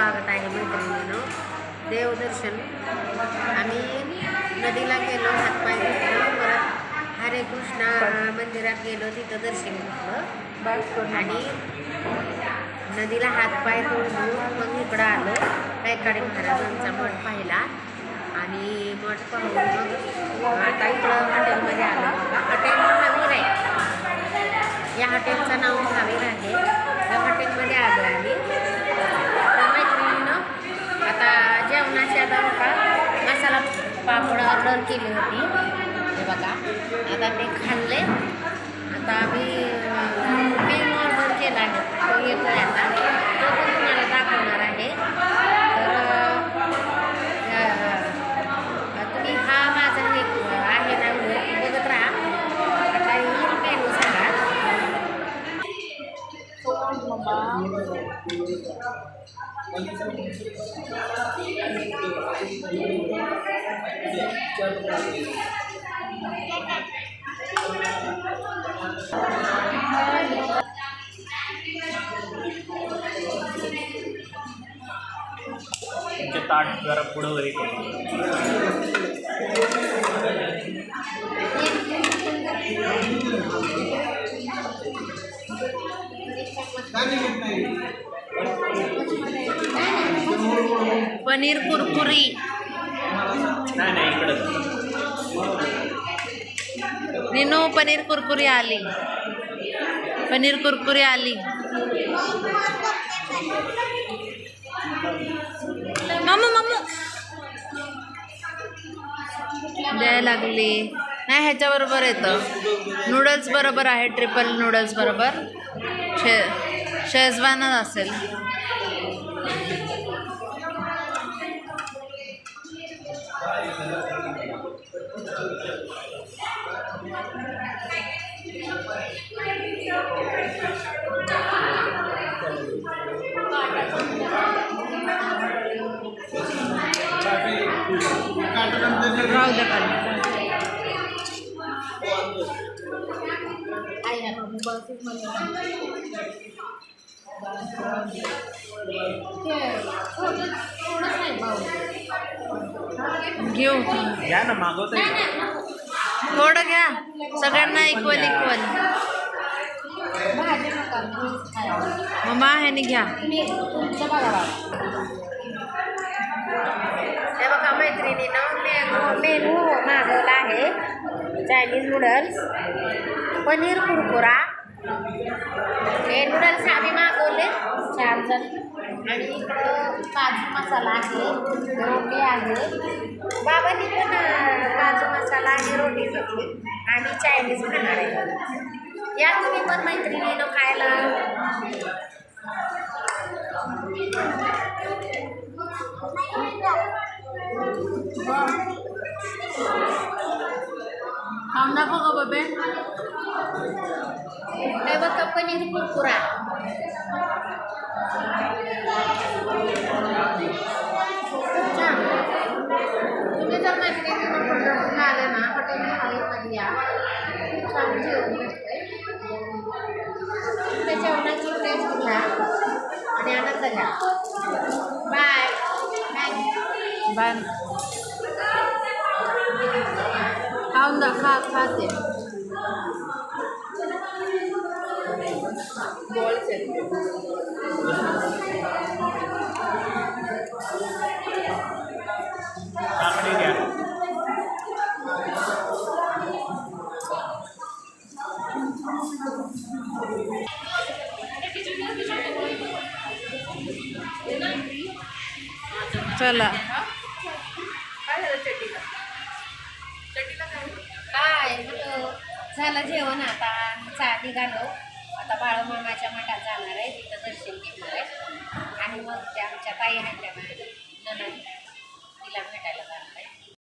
स्वागत आहे मैत्रिणींनो. देवदर्शन आम्ही नदीला गेलो, हातपाय धुतलो, परत हरे कृष्णा मंदिरात गेलो, तिथं दर्शन घेतलं आणि नदीला हातपाय धुवून मग इकडं आलो. कैकाडी महाराजांचा मठ पाहिला आणि मठ पाहून मग आता इकडं हॉटेलमध्ये आलो. हॉटेल महावीर आहे. या हॉटेलचं नाव महावीर आहे. या हॉटेलमध्ये आलो आम्ही. तर मैत्रिणीनं आता जेवणाची आता बघा मसाला पापड ऑर्डर केली होती. हे बघा आता ते खाल्ले. आता आम्ही मेनू ऑर्डर केला आहे, तो येतो आहे आता, तो पण तुम्हाला दाखवणार आहे. तर तुम्ही हा माझा एक आहे ना बघत राहा. आता येईल मेनू सांगा. ताट जरा पुढं वरी करू. पनीर कुरकुरी नाही इकडं निनो पनीर कुरकुरी आली. पनीर कुरकुरी आली. मामा मामा द्यायला लागली. नाही ह्याच्याबरोबर येतं. नूडल्स बरोबर आहे. ट्रिपल नूडल्स बरोबर शेजवानच असेल. राहू द्या खाली. घेऊ घ्या ना, मागवता थोडं घ्या. सगळ्यांना इक्वल इक्वल. मम्मा ह्याने घ्या. हे बघा मैत्रिणीनं मेनू मागवला आहे. चायनीज नूडल्स, पनीर कुरकुरा, हे नूडल्स आम्ही मागवले 4 जण. आणि इकडं काजू मसाला आहे, रोटी आहे. बाबांनी पण काजू मसाला आणि रोटी घेतली आणि चायनीज खाणार आहे. या तुम्ही पण मैत्रिणीनं खायला. खाऊन दाखव गं बबे. हे बघा पनीर कुरकुरा. तुम्ही जर मैत्रिणीनं आलं ना हॉटेल महावीरमध्ये या. खूप छान जेवण भेटतंय. त्या जेवणाची टेस्ट घ्या आणि आनंद घ्या. Bye bye. खाऊन दा खाते बॉल्स काकडी घ्या. चला काय झालं जेवण. आता निघालो. आता बाळूमामाच्या मठात जाणार आहे. तिथं दर्शन घेणार आहे आणि मग त्या आमच्या ताई आहेत त्या नणंद, तिला भेटायला जाणार.